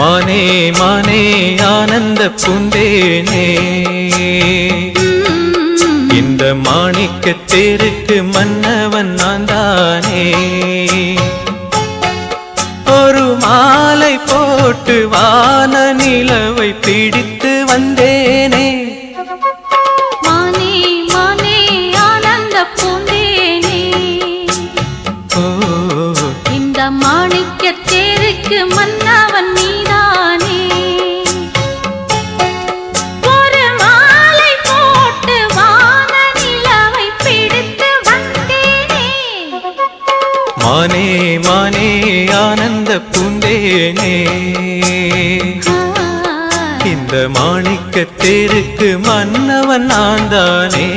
மானே மானே ஆனந்த பூந்தேனே இந்த மாணிக்கத் தேருக்கு மன்னவன் நான் தானே ஒரு மாலை போட்டு வான நிலவை பிடித்து வந்தேனே மானே மானே ஆனந்த பூந்தேனே இந்த மாணிக்கத் தேருக்கு மன்னவன் நீதானே ஒரு மாலை போட்டு வான நிலவை பிடித்து வந்தேனே மானே மானே ஆனந்த பூந்தேனே இந்த மாணிக்கத் தேருக்கு மன்னவன் நான் தானே